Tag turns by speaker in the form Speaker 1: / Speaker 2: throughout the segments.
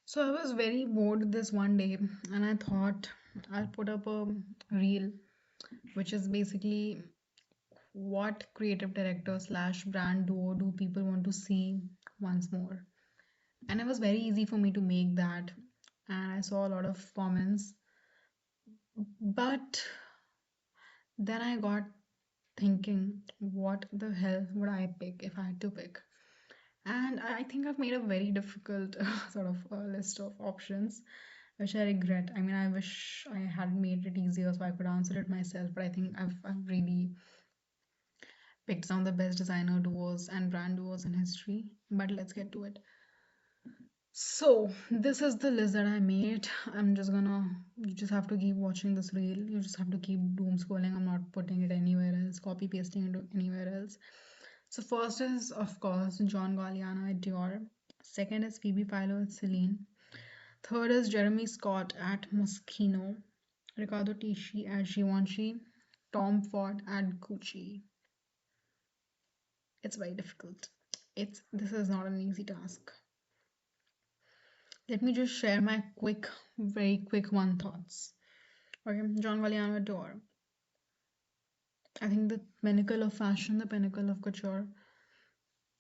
Speaker 1: So I was very bored this one day and I thought I'll put up a reel, which is basically what creative director slash brand duo do people want to see once more. And it was very easy for me to make that. And I saw a lot of comments. But then I got thinking, what the hell would I pick if I had to pick? And I think I've made a very difficult sort of list of options, which I regret. I mean, I wish I had made it easier so I could answer it myself, but I think I've really picked some of the best designer duos and brand duos in history. But let's get to it. So, this is the list that I made. You just have to keep watching this reel. You just have to keep doom scrolling. I'm not putting it anywhere else, copy pasting it anywhere else. So, first is, of course, John Galliano at Dior. Second is Phoebe Philo at Celine. Third is Jeremy Scott at Moschino. Riccardo Tisci at Givenchy. Tom Ford at Gucci. It's very difficult. This is not an easy task. Let me just share my very quick one thoughts. Okay, John Galliano Adore. I think the pinnacle of fashion, the pinnacle of couture.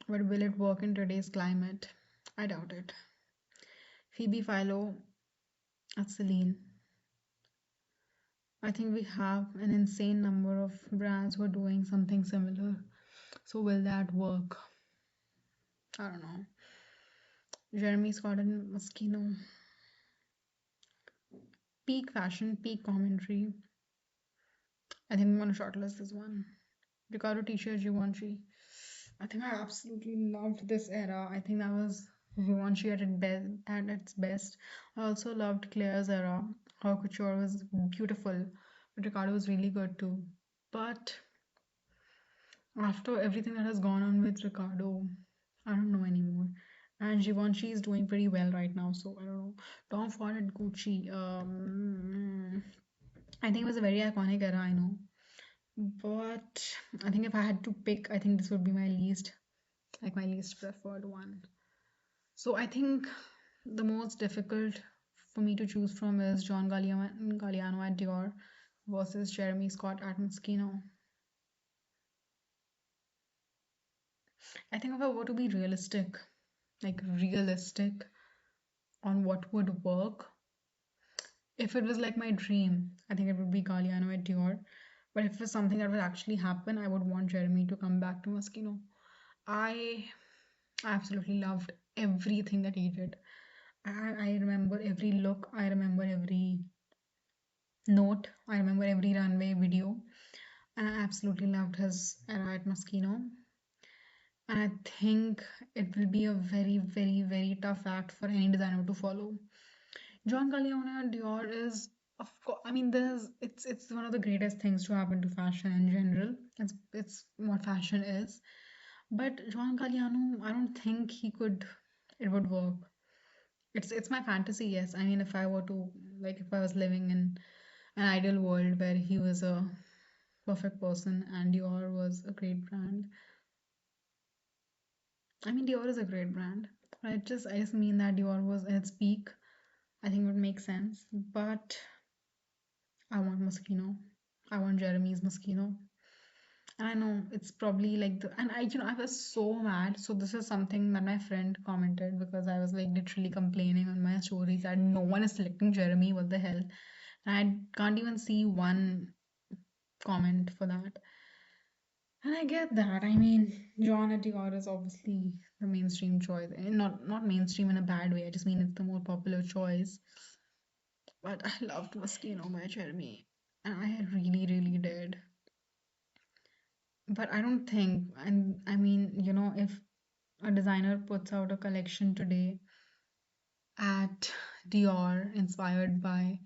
Speaker 1: But will it work in today's climate? I doubt it. Phoebe Philo at Celine. I think we have an insane number of brands who are doing something similar. So will that work? I don't know. Jeremy Scott and Moschino. Peak fashion, peak commentary. I think I'm gonna shortlist this one. Riccardo T-shirt Givenchy. I think I absolutely loved this era. I think that was Givenchy at its best. I also loved Claire's era. Her couture was beautiful, but Riccardo was really good too. But after everything that has gone on with Riccardo, I don't know anymore. And Givenchy is doing pretty well right now, so I don't know. Tom Ford at Gucci. I think it was a very iconic era, I know. But I think if I had to pick, I think this would be my least preferred one. So I think the most difficult for me to choose from is Galliano at Dior versus Jeremy Scott at Moschino. I think if I were to be realistic on what would work, if it was like my dream, I think it would be Galliano at Dior. But if it was something that would actually happen, I would want Jeremy to come back to Moschino. I absolutely loved everything that he did. I remember every look, I remember every note, I remember every runway video, and I absolutely loved his era at Moschino. And I think it will be a very, very, very tough act for any designer to follow. John Galliano and Dior is, of course, I mean, it's one of the greatest things to happen to fashion in general. It's what fashion is. But John Galliano, I don't think it would work. It's my fantasy, yes. I mean, if I was living in an ideal world where he was a perfect person and Dior was a great brand. I mean, Dior is a great brand. I just mean that Dior was at its peak. I think it would make sense. But I want Moschino. I want Jeremy's Moschino. And I know it's probably like and I was so mad. So this is something that my friend commented because I was like literally complaining on my stories that no one is selecting Jeremy. What the hell? And I can't even see one comment for that. And I get that. I mean, John at Dior is obviously the mainstream choice. Not mainstream in a bad way. I just mean it's the more popular choice. But I loved Moschino by Jeremy. And I really, really did. But I don't think, and I mean, if a designer puts out a collection today at Dior inspired by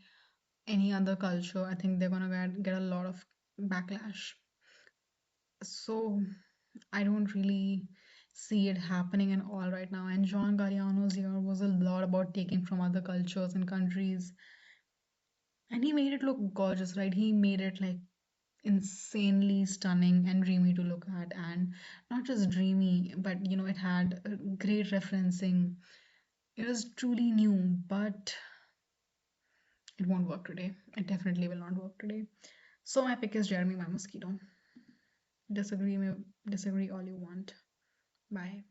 Speaker 1: any other culture, I think they're gonna get a lot of backlash. So I don't really see it happening in all right now. And John Galliano's year was a lot about taking from other cultures and countries. And he made it look gorgeous, right? He made it like insanely stunning and dreamy to look at. And not just dreamy, but it had great referencing. It is truly new, but it won't work today. It definitely will not work today. So my pick is Jeremy by Mosquito. Disagree, disagree all you want. Bye.